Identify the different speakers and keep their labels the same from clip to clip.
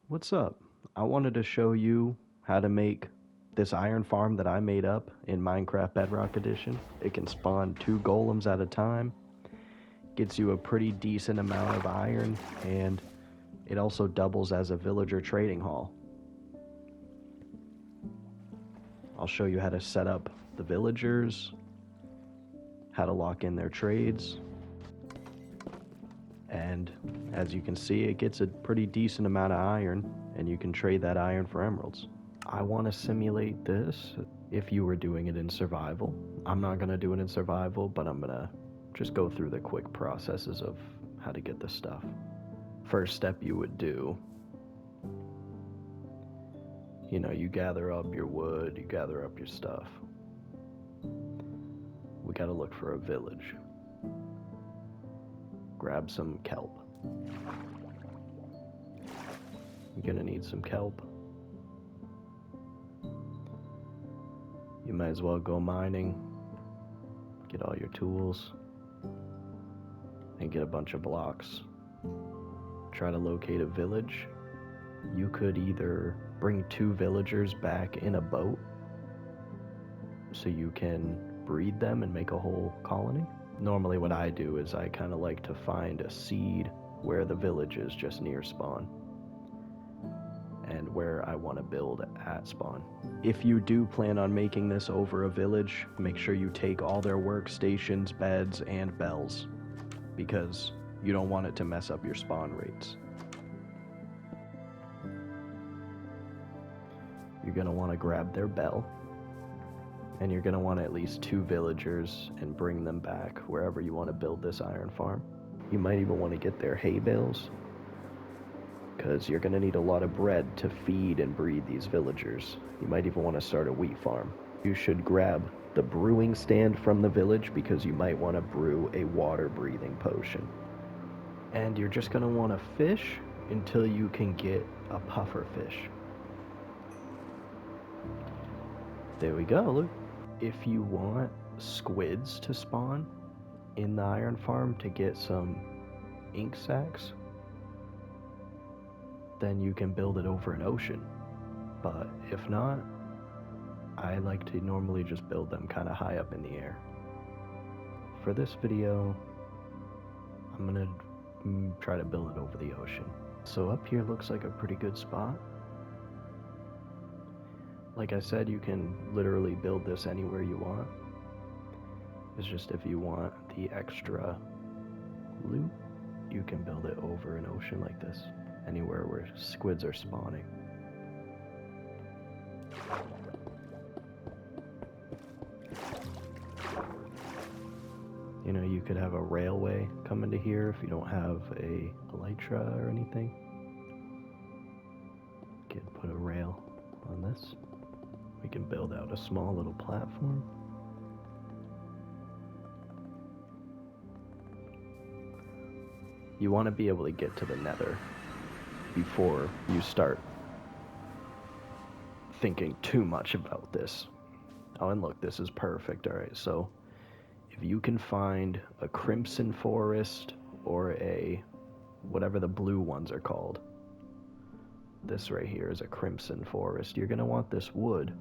Speaker 1: What's up? I wanted to show you how to make this iron farm that I made up in Minecraft Bedrock Edition. It can spawn 2 golems at a time, gets you a pretty decent amount of iron, and it also doubles as a villager trading hall. I'll show you how to set up the villagers, how to lock in their trades, and as you can see, it gets a pretty decent amount of iron, and you can trade that iron for emeralds. I want to simulate this if you were doing it in survival. I'm not going to do it in survival, but I'm going to just go through the quick processes of how to get the stuff. First step you would do, you gather up your wood, you gather up your stuff. We got to look for a village. Grab some kelp. You're gonna need some kelp. You might as well go mining, get all your tools, and get a bunch of blocks. Try to locate a village. You could either bring 2 villagers back in a boat so you can breed them and make a whole colony. Normally what I do is I kind of like to find a seed where the village is just near spawn and where I want to build at spawn. If you do plan on making this over a village, make sure you take all their workstations, beds, and bells, because you don't want it to mess up your spawn rates. You're going to want to grab their bell, and you're going to want at least 2 villagers and bring them back wherever you want to build this iron farm. You might even want to get their hay bales, because you're going to need a lot of bread to feed and breed these villagers. You might even want to start a wheat farm. You should grab the brewing stand from the village, because you might want to brew a water breathing potion. And you're just going to want to fish until you can get a pufferfish. There we go, look. If you want squids to spawn in the iron farm to get some ink sacs, then you can build it over an ocean. But if not, I like to normally just build them kind of high up in the air. For this video, I'm gonna try to build it over the ocean. So up here looks like a pretty good spot. Like I said, you can literally build this anywhere you want. It's just if you want the extra loot, you can build it over an ocean like this, anywhere where squids are spawning. You could have a railway come into here if you don't have a elytra or anything. You can put a rail on this. We can build out a small little platform. You want to be able to get to the Nether before you start thinking too much about this. Oh, and look, this is perfect. Alright, so if you can find a crimson forest or a whatever the blue ones are called. This right here is a crimson forest. You're going to want this wood,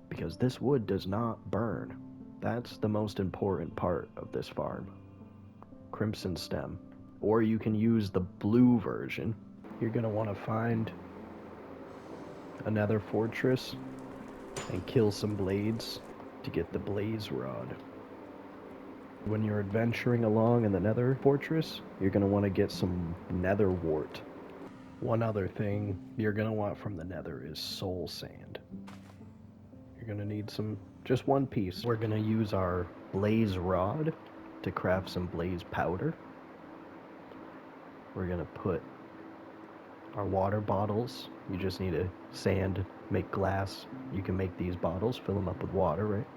Speaker 1: because this wood does not burn. That's the most important part of this farm. Crimson stem. Or you can use the blue version. You're going to want to find another fortress and kill some blades to get the blaze rod. When you're adventuring along in the Nether fortress, you're going to want to get some Nether wart. One other thing you're going to want from the Nether is soul sand. You're going to need just 1 piece. We're going to use our blaze rod to craft some blaze powder. We're going to put our water bottles. You just need a sand, make glass. You can make these bottles, fill them up with water, right?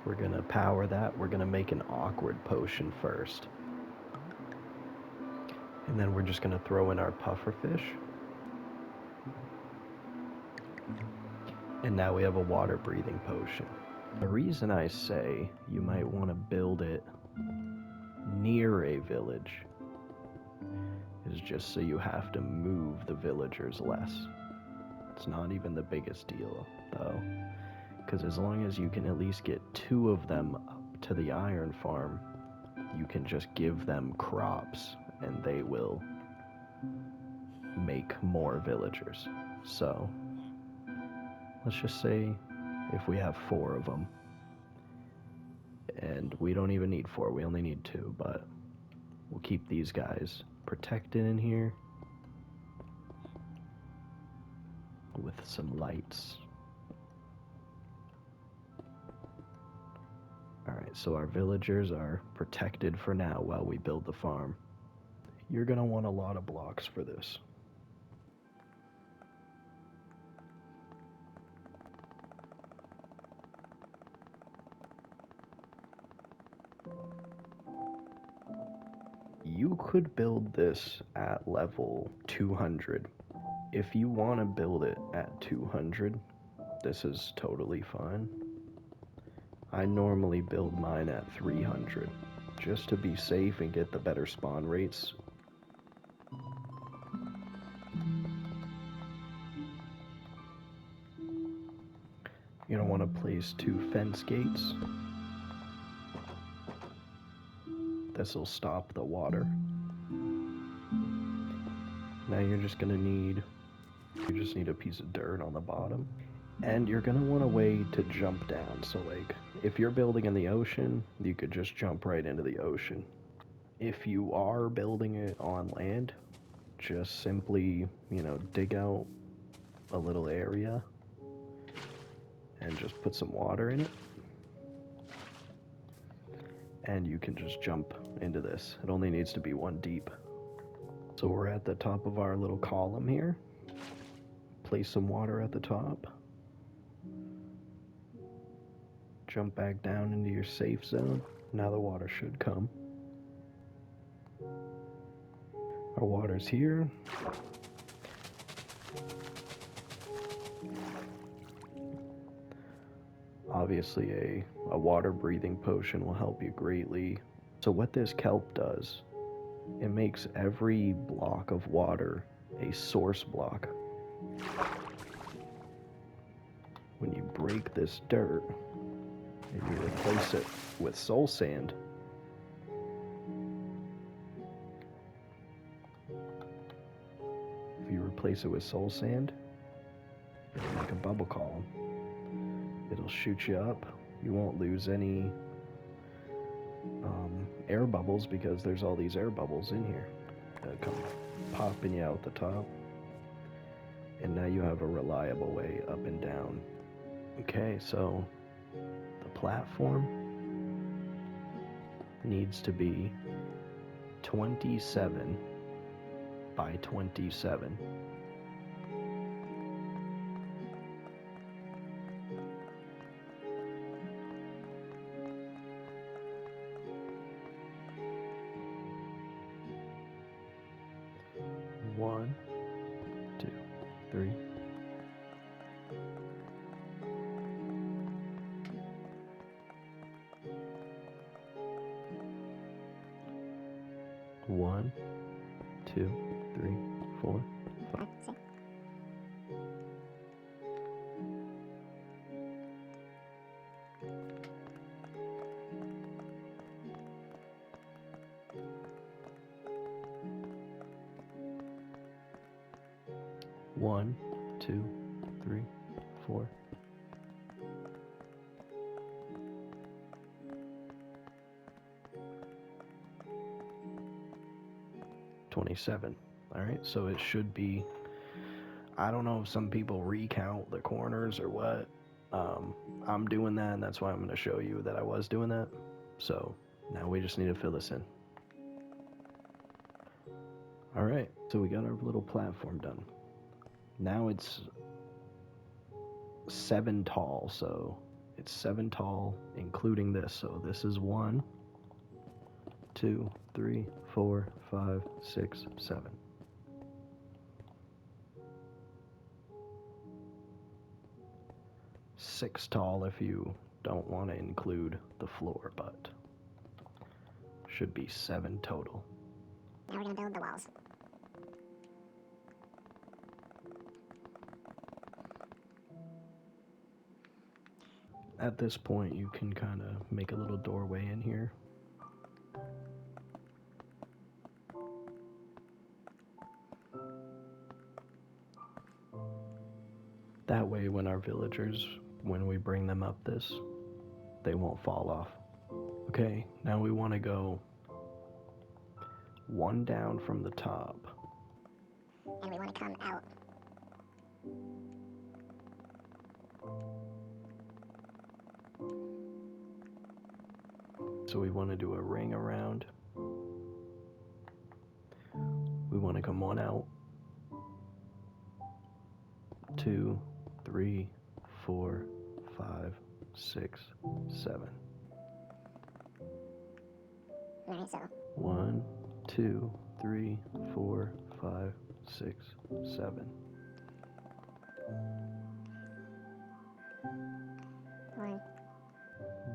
Speaker 1: We're going to power that. We're going to make an awkward potion first. And then we're just going to throw in our pufferfish. And now we have a water breathing potion. The reason I say you might want to build it near a village is just so you have to move the villagers less. It's not even the biggest deal, though, because as long as you can at least get 2 of them up to the iron farm, you can just give them crops, and they will make more villagers. So, let's just say if we have 4 of them, and we don't even need 4, we only need 2, but we'll keep these guys protected in here with some lights. Alright, so our villagers are protected for now while we build the farm. You're gonna want a lot of blocks for this. You could build this at level 200. If you want to build it at 200, this is totally fine. I normally build mine at 300, just to be safe and get the better spawn rates. You're gonna want to place 2 fence gates. This will stop the water. Now you're just gonna need, you just need a piece of dirt on the bottom. And you're gonna want a way to jump down. So like, if you're building in the ocean, you could just jump right into the ocean. If you are building it on land, just simply, dig out a little area and just put some water in it. And you can just jump into this. It only needs to be 1 deep. So we're at the top of our little column here. Place some water at the top. Jump back down into your safe zone. Now the water should come. Our water's here. Obviously a water breathing potion will help you greatly. So what this kelp does, it makes every block of water a source block. When you break this dirt and you replace it with soul sand, if you replace it with soul sand, it'll make a bubble column. It'll shoot you up. You won't lose any air bubbles because there's all these air bubbles in here that come popping you out the top. And now you have a reliable way up and down. Okay, so the platform needs to be 27 by 27. One, 2, 3. One, 2, 3, 4, 5, 6. One, 2, 3, 4. $27. Alright, so it should be, I don't know if some people recount the corners or what. I'm doing that, and that's why I'm going to show you that I was doing that. So now we just need to fill this in. Alright, so we got our little platform done. Now it's 7 tall, so it's 7 tall, including this. So this is 1, 2, 3, 4, 5, 6, 7. Six tall if you don't want to include the floor, but should be 7 total.
Speaker 2: Now we're gonna build the walls.
Speaker 1: At this point, you can kind of make a little doorway in here. That way, when our villagers, when we bring them up this, they won't fall off. Okay, now we want to go one down from the top.
Speaker 2: And we want to come out.
Speaker 1: So we want to do a ring around. We want to come one out. 2, 3, 4, 5, 6, 7.
Speaker 2: Alright, so
Speaker 1: 1, 2, 3, 4, 5, 6, 7.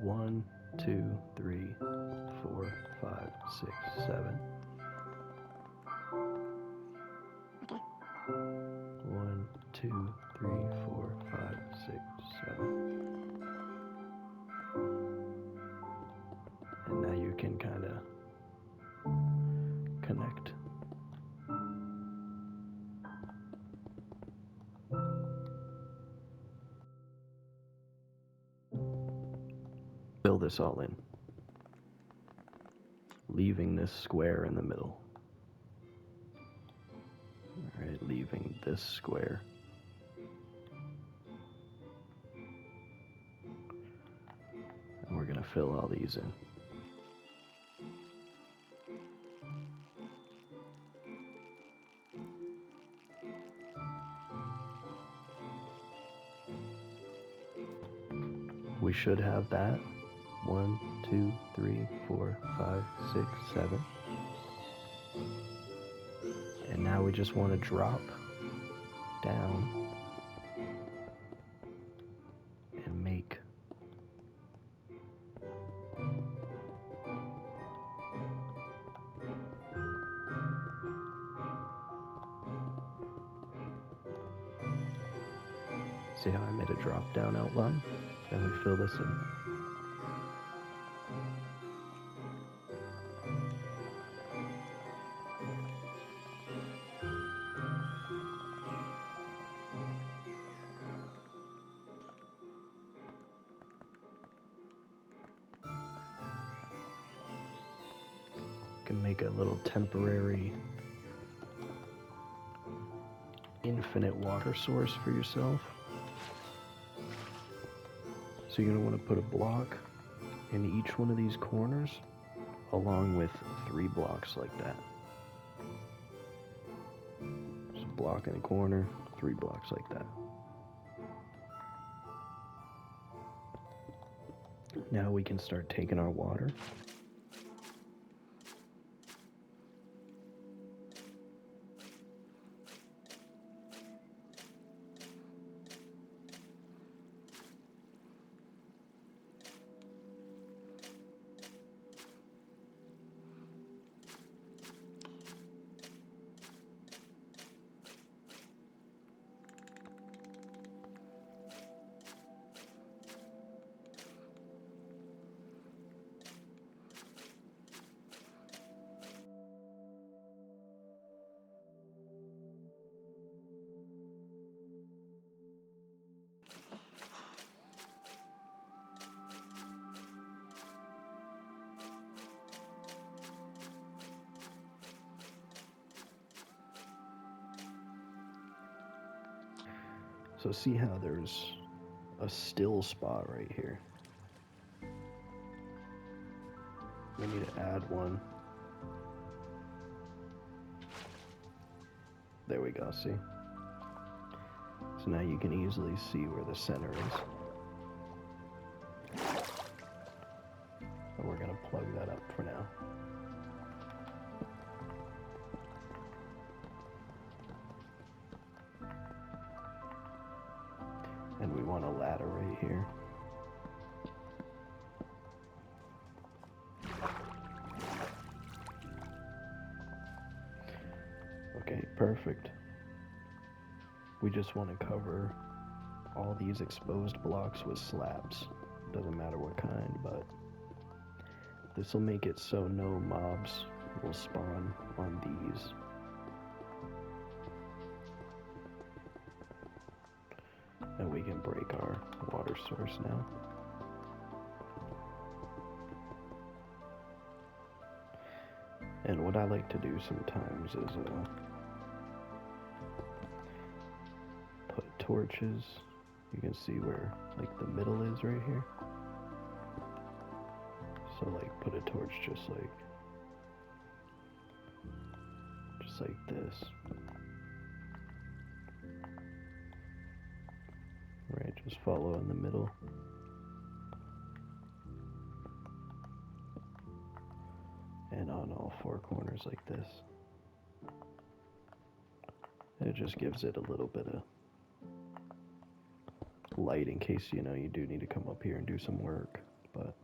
Speaker 1: 1, 2, 3, 4, 5, 6, 7.
Speaker 2: Okay.
Speaker 1: 1, 2, 3, 4, 5, 6, 7. And now you can kind of connect. Fill this all in, leaving this square in the middle. Alright, leaving this square. And we're going to fill all these in. We should have that. 1, 2, 3, 4, 5, 6, 7. And now we just want to drop down and make see how I made a drop down outline? Then we fill this in. Can make a little temporary infinite water source for yourself. So you're going to want to put a block in each one of these corners along with 3 blocks like that. So a block in the corner, 3 blocks like that. Now we can start taking our water. So see how there's a still spot right here. We need to add one. There we go, see? So now you can easily see where the center is. And we're gonna plug that up for now. And we want a ladder right here. Okay, perfect. We just want to cover all these exposed blocks with slabs. Doesn't matter what kind, but this will make it so no mobs will spawn on these. And we can break our water source now. And what I like to do sometimes is put torches. You can see where like the middle is right here. So like put a torch just like this. Right, just follow in the middle. And on all four corners like this. It just gives it a little bit of light in case, you know, you do need to come up here and do some work. But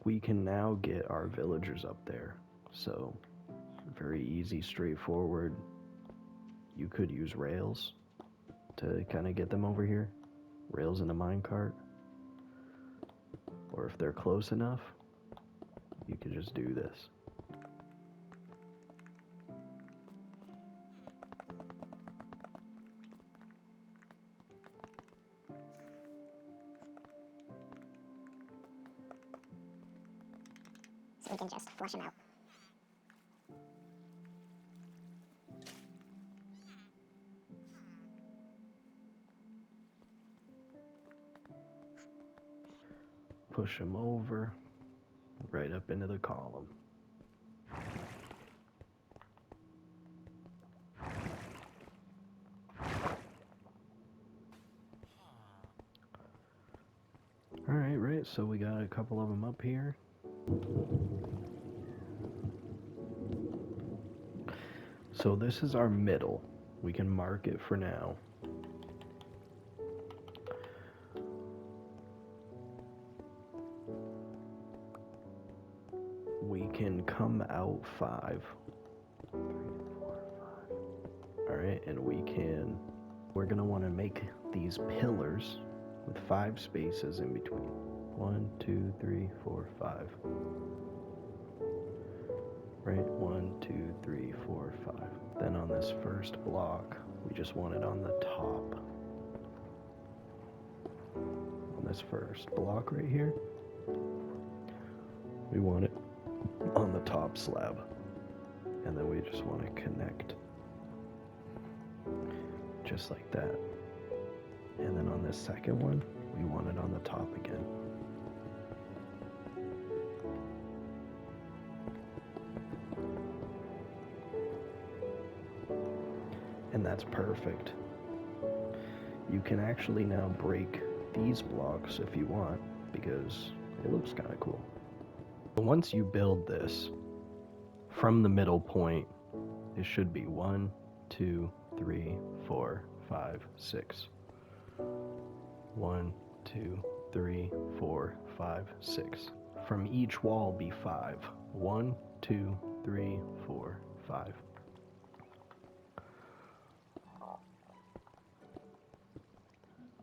Speaker 1: we can now get our villagers up there. So very easy, straightforward. You could use rails to kind of get them over here. Rails in a minecart. Or if they're close enough, you could just do this.
Speaker 2: So we can just flush them out.
Speaker 1: Push them over, right up into the column. Alright, right, so we got a couple of them up here. So this is our middle. We can mark it for now. We can come out 5. 3, 4, 5. Alright, and we're gonna want to make these pillars with 5 spaces in between. 1, 2, 3, 4, 5. Right, 1, 2, 3, 4, 5. Then on this first block, we just want it on the top. On this first block right here, we want it on the top slab. And then we just want to connect just like that. And then on this second one, we want it on the top again. And that's perfect. You can actually now break these blocks if you want, because it looks kind of cool. Once you build this, from the middle point, it should be 1, 2, 3, 4, 5, 6. 1, 2, 3, 4, 5, 6. From each wall be 5. 1, 2, 3, 4, 5.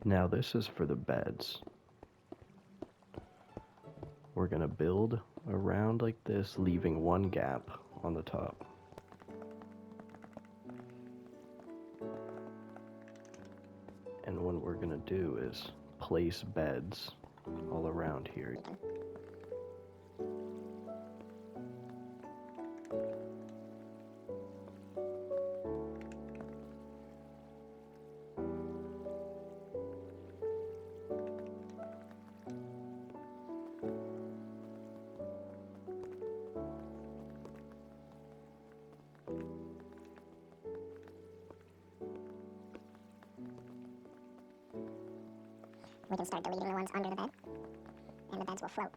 Speaker 1: Now this is for the beds. We're gonna build around like this, leaving one gap on the top. And what we're gonna do is place beds all around here.
Speaker 2: We can start deleting the ones under the bed, and the beds will float.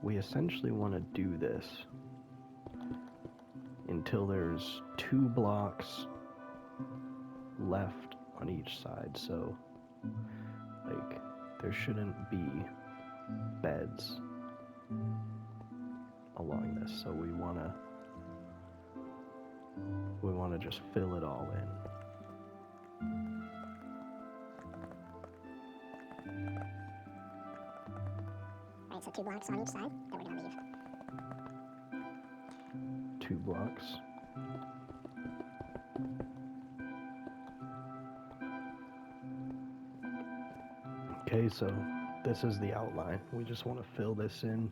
Speaker 1: we essentially want to do this until there's 2 blocks left on each side. So, like, there shouldn't be beds along this. So we want to just fill it all in.
Speaker 2: Alright, so 2 blocks on each side that we're gonna leave.
Speaker 1: 2 blocks. Okay, so this is the outline. We just want to fill this in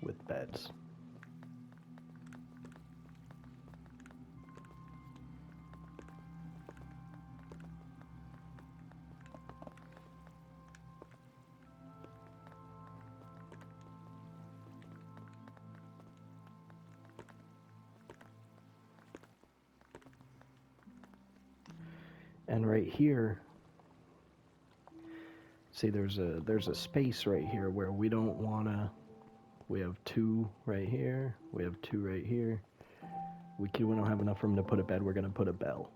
Speaker 1: with beds. And right here, see, there's a space right here where we don't want to. We have 2 right here. We have 2 right here. We don't have enough room to put a bed. We're gonna put a bell.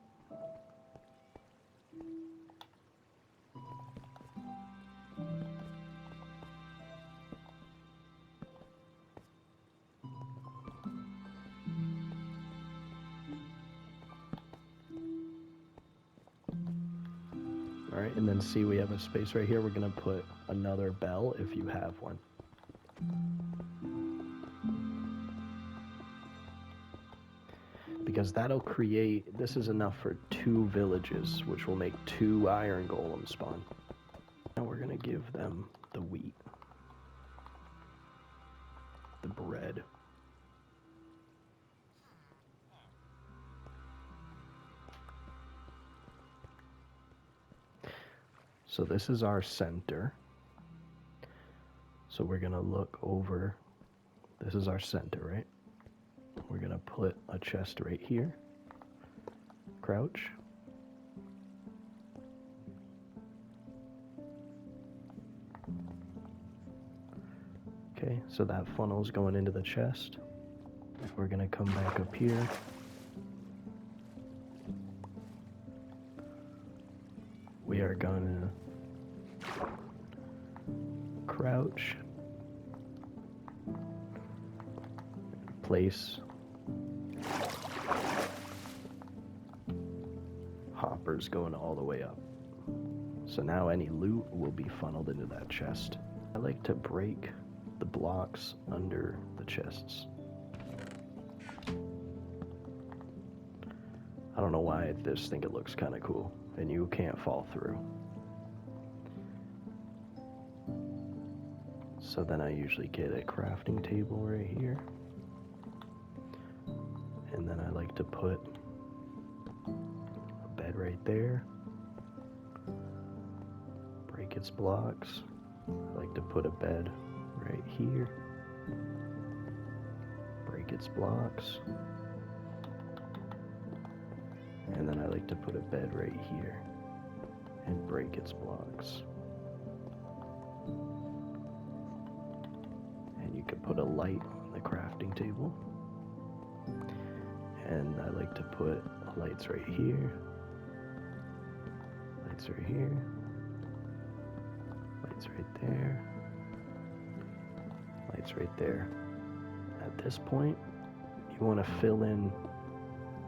Speaker 1: Alright, and then see, we have a space right here. We're gonna put another bell if you have one. Because that'll create, this is enough for 2 villages, which will make 2 iron golems spawn. Now we're gonna give them the wheat. The bread. So this is our center. So we're gonna look over, this is our center, right? We're gonna put a chest right here. Crouch. Okay, so that funnel's going into the chest. We're gonna come back up here. We are gonna crouch. Place hoppers going all the way up. So now any loot will be funneled into that chest. I like to break the blocks under the chests. I don't know why, I just think it looks kind of cool, and you can't fall through. So then I usually get a crafting table right here. And then I like to put a bed right there. Break its blocks. I like to put a bed right here. Break its blocks. And then I like to put a bed right here and break its blocks. And you can put a light on the crafting table. And I like to put lights right here, lights right here, lights right there, lights right there. At this point, you want to fill in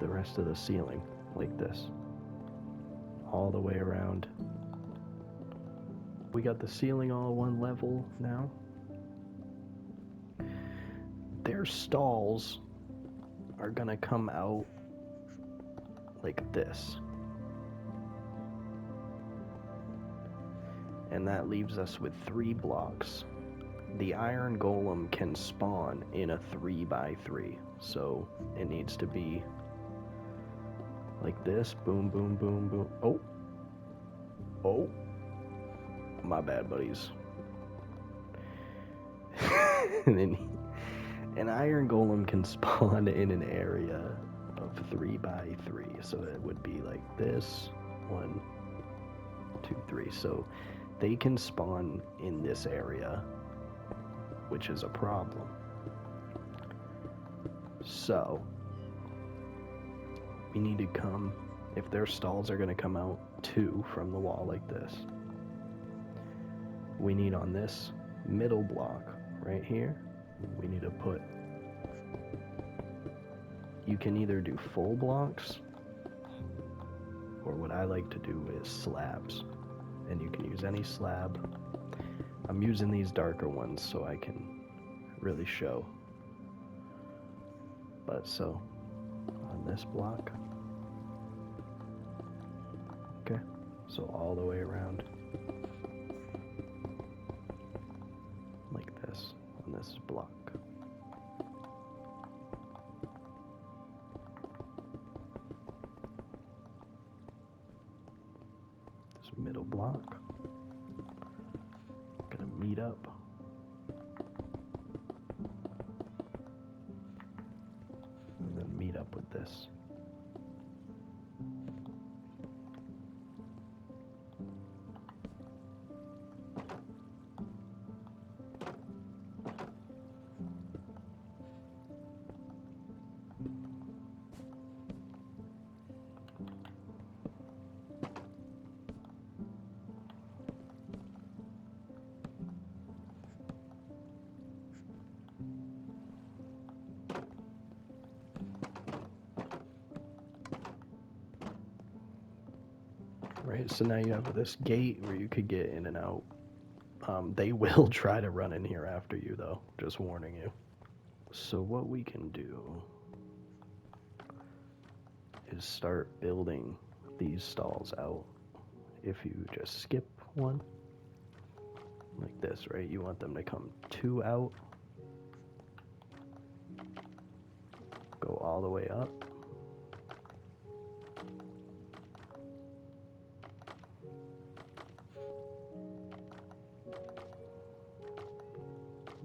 Speaker 1: the rest of the ceiling like this, all the way around. We got the ceiling all one level now. Their stalls are gonna come out like this. And that leaves us with 3 blocks. The iron golem can spawn in a 3x3, so it needs to be like this. Boom, boom, boom, boom. Oh, my bad, buddies. And then an iron golem can spawn in an area of 3x3, so it would be like this. 1, 2, 3. So they can spawn in this area which is a problem. So we need to come, if their stalls are going to come out 2 from the wall like this, we need on this middle block right here, we need to put, you can either do full blocks, or what I like to do is slabs, and you can use any slab. I'm using these darker ones so I can really show. But so on this block, okay, so all the way around like this on this block. This middle block, gonna meet up. And then meet up with this. Right, so now you have this gate where you could get in and out. They will try to run in here after you, though, just warning you. So what we can do is start building these stalls out. If you just skip one, like this, right? You want them to come 2 out, go all the way up.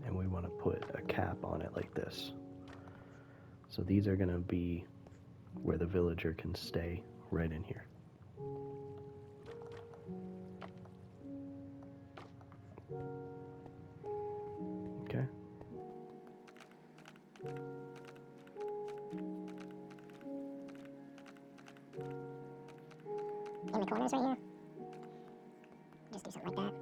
Speaker 1: And we want to put a cap on it like this. So these are going to be where the villager can stay right in here. Okay.
Speaker 2: In the corners right here. Just do something like that.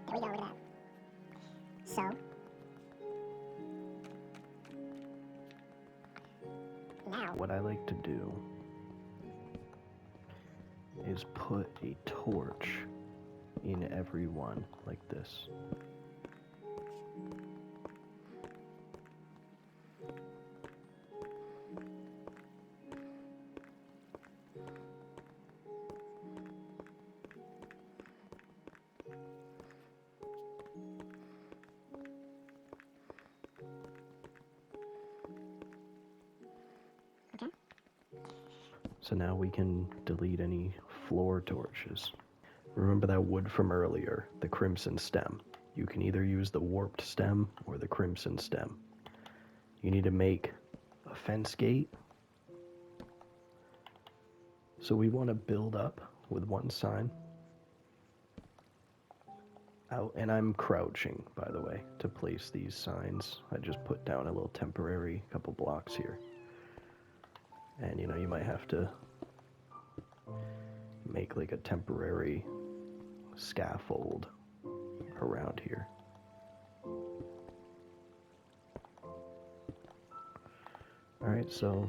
Speaker 2: There we go, look at that. So, now,
Speaker 1: What I like to do is put a torch in every one like this.
Speaker 2: okay,
Speaker 1: So now we can delete any floor torches. Remember that wood from earlier, the crimson stem. You can either use the warped stem or the crimson stem. You need to make a fence gate. So we want to build up with one sign. And I'm crouching, by the way, to place these signs. I just put down a little temporary couple blocks here. And you know, you might have to make like a temporary scaffold around here. Alright, so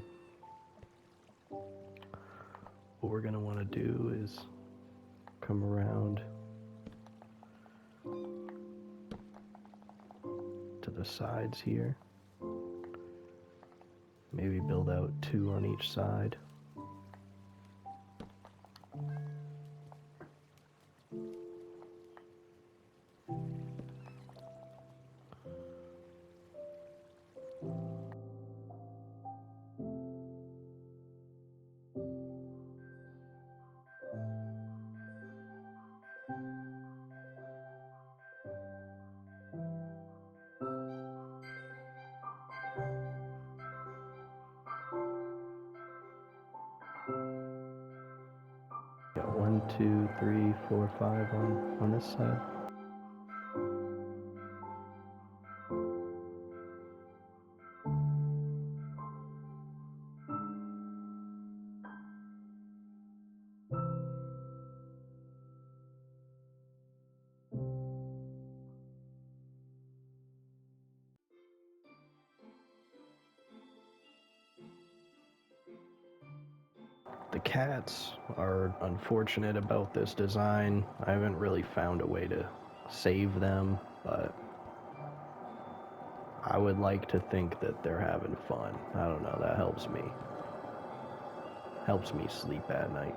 Speaker 1: what we're going to want to do is come around to the sides here. Maybe build out 2 on each side. Got 1, 2, 3, 4, 5 on this side. The cats are unfortunate about this design. I haven't really found a way to save them, but I would like to think that they're having fun. I don't know, that helps me. Helps me sleep at night.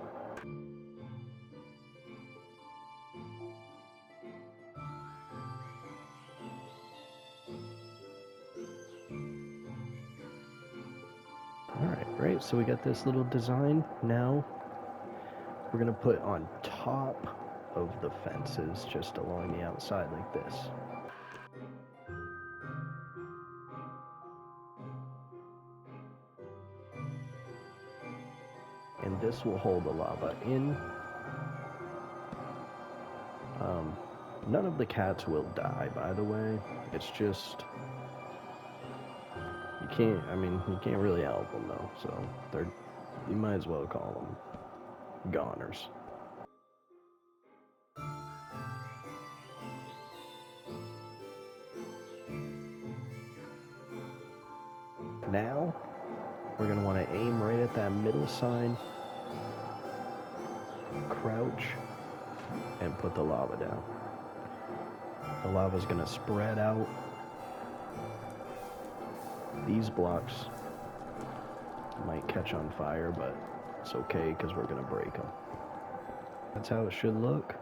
Speaker 1: Alright, great. So we got this little design. Now we're going to put on top of the fences, just along the outside like this. And this will hold the lava in. None of the cats will die, by the way. It's just, you can't really help them though, so you might as well call them goners. Now, we're going to want to aim right at that middle sign, crouch, and put the lava down. The lava's going to spread out. These blocks might catch on fire, but it's okay because we're going to break them. That's how it should look.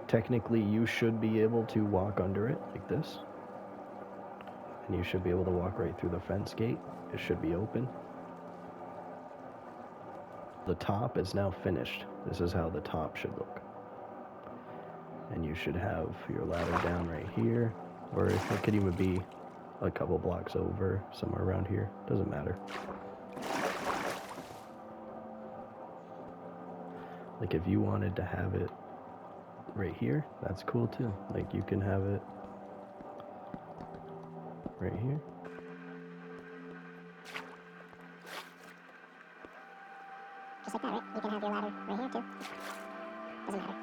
Speaker 1: Technically, you should be able to walk under it like this. And you should be able to walk right through the fence gate. It should be open. The top is now finished. This is how the top should look. And you should have your ladder down right here, or it could even be a couple blocks over, somewhere around here. Doesn't matter. Like if you wanted to have it right here, that's cool too. Like you can have it right here.
Speaker 2: Just like that, right? You can have your ladder right here too. Doesn't matter.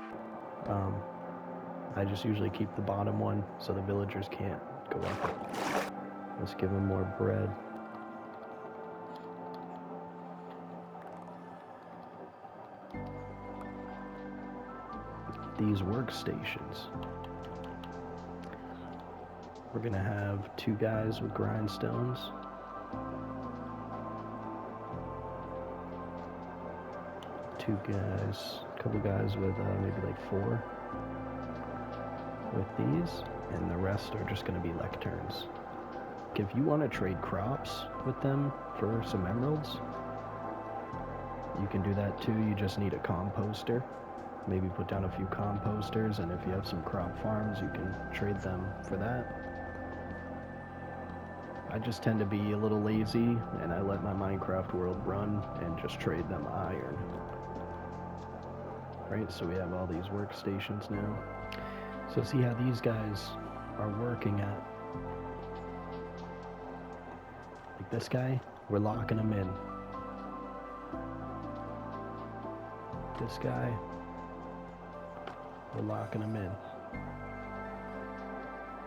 Speaker 1: I just usually keep the bottom one so the villagers can't go up it. Let's give them more bread. These workstations. We're gonna have 2 guys with grindstones. Two guys, a couple guys with maybe like 4 with these, and the rest are just gonna be lecterns. If you want to trade crops with them for some emeralds, You can do that too. You just need a composter. Maybe put down a few composters, and if you have some crop farms, you can trade them for that. I just tend to be a little lazy, and I let my Minecraft world run and just trade them iron. Right, so we have all these workstations now. So see how these guys are working at. Like this guy, we're locking him in. This guy, we're locking him in.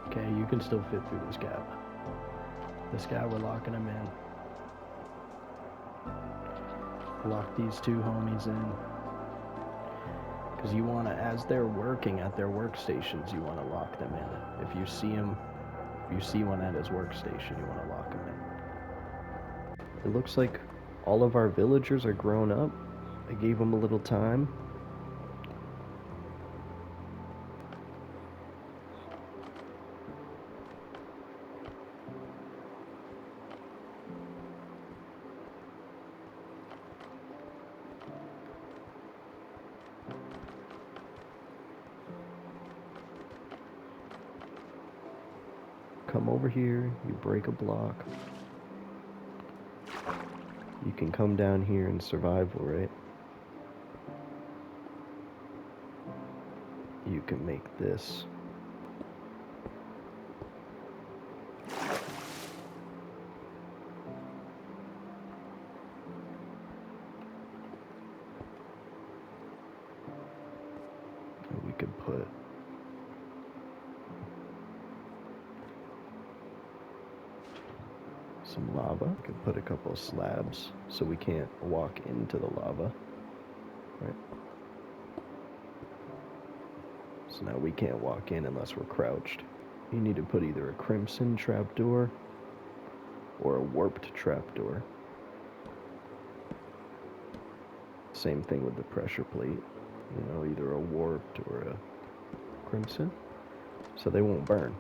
Speaker 1: Okay, you can still fit through this gap. This guy, we're locking him in. Lock these two homies in. Because you want to, as they're working at their workstations, you want to lock them in. If you see him, if you see one at his workstation, you want to lock him in. It looks like all of our villagers are grown up. I gave them a little time. Come over here, you break a block. You can come down here in survival, right? You can make this. And we could put some lava. We could put a couple of slabs so we can't walk into the lava. Right? So now we can't walk in unless we're crouched. You need to put either a crimson trapdoor or a warped trapdoor. Same thing with the pressure plate. You know, either a warped or a crimson. So they won't burn.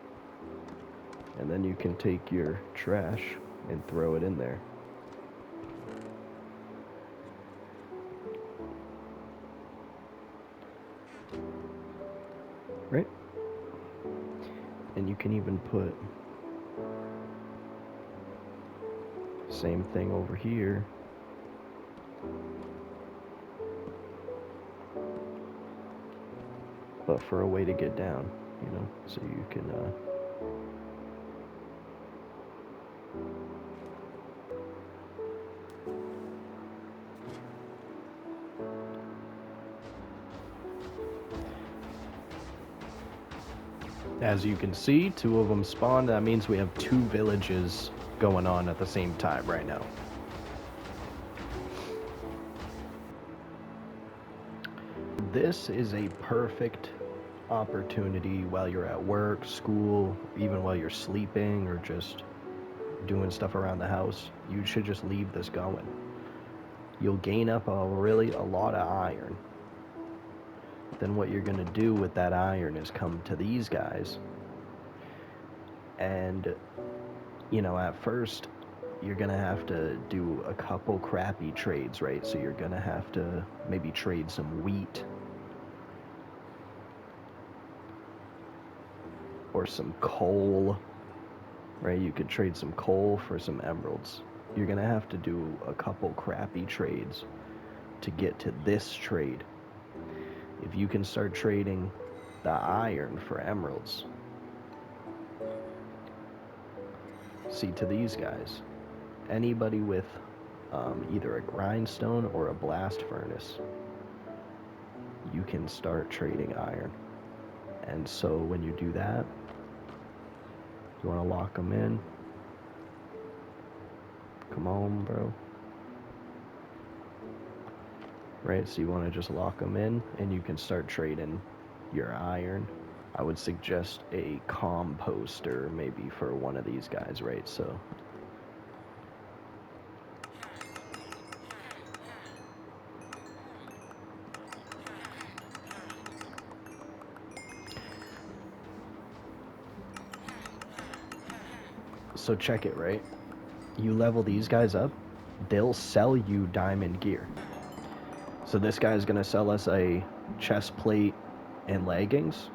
Speaker 1: And then you can take your trash and throw it in there. Right? And you can even put same thing over here. But for a way to get down, you know, so you can as you can see, 2 of them spawned. That means we have 2 villages going on at the same time right now. This is a perfect opportunity while you're at work, school, even while you're sleeping or just doing stuff around the house. You should just leave this going. You'll gain up a lot of iron. Then what you're going to do with that iron is come to these guys and, you know, at first you're going to have to do a couple crappy trades, right? So you're going to have to maybe trade some wheat or some coal, right? You could trade some coal for some emeralds. You're going to have to do a couple crappy trades to get to this trade. If you can start trading the iron for emeralds, see, to these guys, anybody with either a grindstone or a blast furnace, you can start trading iron. And so when you do that, you want to lock them in. Come on, bro. Right, so you want to just lock them in and you can start trading your iron. I would suggest a composter maybe for one of these guys, right? So check it, right? You level these guys up, they'll sell you diamond gear. So this guy's gonna sell us a chest plate and leggings,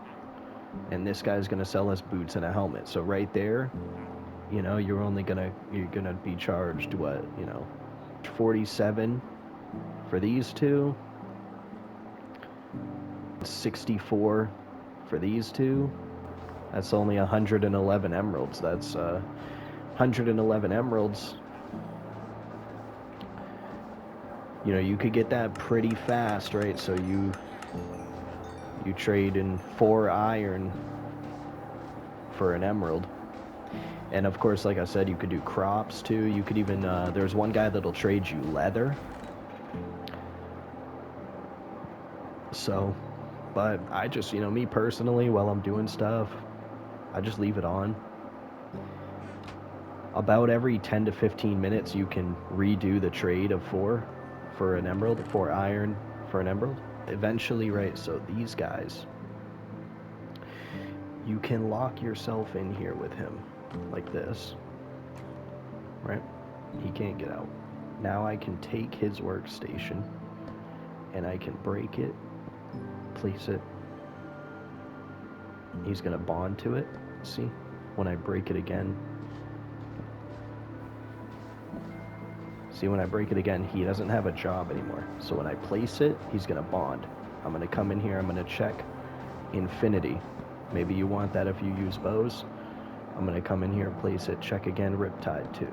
Speaker 1: and this guy's gonna sell us boots and a helmet. So right there, you know, you're gonna be charged what, you know, 47 for these two, 64 for these two. That's only 111 emeralds. That's 111 emeralds. You know, you could get that pretty fast, right? So you trade in 4 iron for an emerald. And of course, like I said, you could do crops too. You could even, there's one guy that'll trade you leather. So, but I just, you know, me personally, while I'm doing stuff, I just leave it on. About every 10 to 15 minutes, you can redo the trade of 4 for an emerald, 4 iron for an emerald. Eventually, right, so these guys, you can lock yourself in here with him like this, right? He can't get out. Now I can take his workstation and I can break it, place it. He's gonna bond to it. See, when I break it again, see, when I break it again, he doesn't have a job anymore. So when I place it, he's gonna bond. I'm gonna come in here, I'm gonna check infinity. Maybe you want that if you use bows. I'm gonna come in here, place it, check again, riptide 2.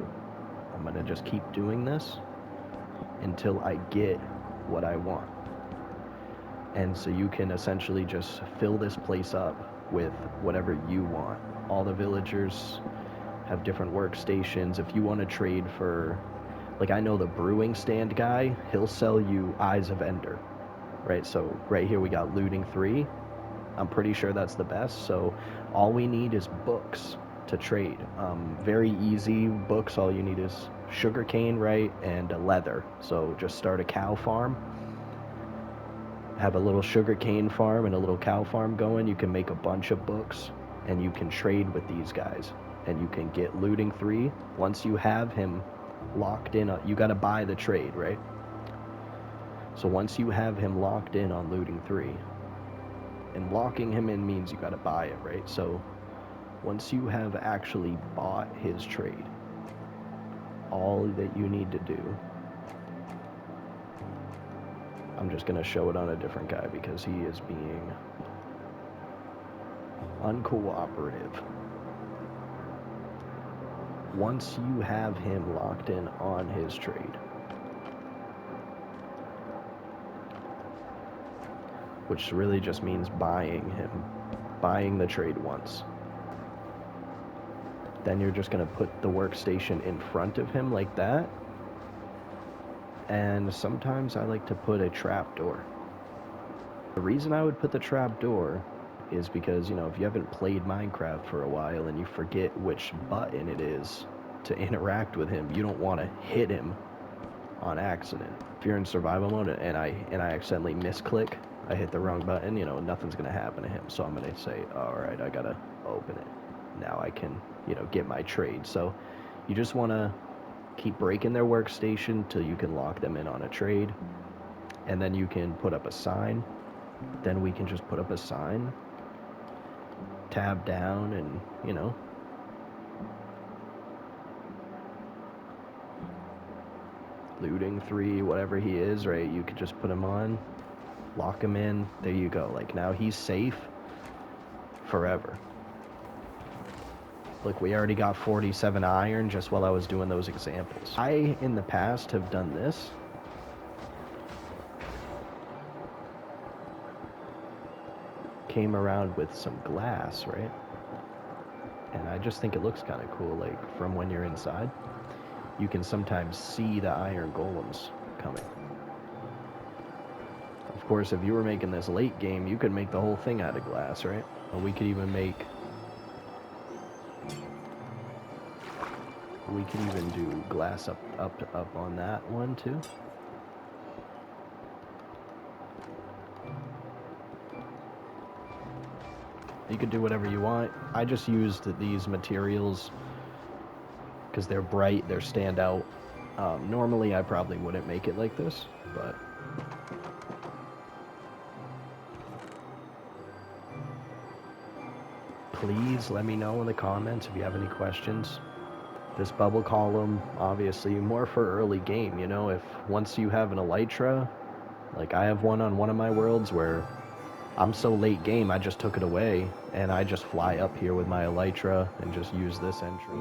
Speaker 1: I'm gonna just keep doing this until I get what I want. And so you can essentially just fill this place up with whatever you want. All the villagers have different workstations. If you want to trade for, like, I know the brewing stand guy, he'll sell you Eyes of Ender, right? So right here we got looting 3. I'm pretty sure that's the best. So all we need is books to trade. Very easy books. All you need is sugarcane, right, and a leather. So just start a cow farm, have a little sugarcane farm and a little cow farm going. You can make a bunch of books and you can trade with these guys and you can get looting 3. Once you have him locked in, you got to buy the trade, right? So once you have him locked in on looting 3, and locking him in means you got to buy it, right? So once you have actually bought his trade, all that you need to do, I'm just going to show it on a different guy because he is being uncooperative. Once you have him locked in on his trade, which really just means buying the trade once, then you're just going to put the workstation in front of him like that. And sometimes I like to put a trapdoor. The reason I would put the trapdoor is because, you know, if you haven't played Minecraft for a while and you forget which button it is to interact with him, you don't want to hit him on accident. If you're in survival mode and I accidentally misclick, I hit the wrong button, you know, nothing's going to happen to him. So I'm going to say, all right, I got to open it. Now I can, you know, get my trade. So you just want to keep breaking their workstation till you can lock them in on a trade. And then you can put up a sign. Then we can just put up a sign, tab down, and, you know, looting 3, whatever he is, right? You could just put him on, lock him in. There you go. Like, now he's safe forever. Look, we already got 47 iron just while I was doing those examples. I, in the past, have done this. Came around with some glass, right? And I just think it looks kind of cool, like, from when you're inside. You can sometimes see the iron golems coming. Of course, if you were making this late game, you could make the whole thing out of glass, right? Or we could even make... We can even do glass up on that one too. You could do whatever you want. I just used these materials because they're bright, they're stand out. Normally I probably wouldn't make it like this, but please let me know in the comments if you have any questions. This bubble column, obviously, more for early game, you know, if once you have an elytra, like I have one on one of my worlds where I'm so late game, I just took it away, and I just fly up here with my elytra and just use this entry.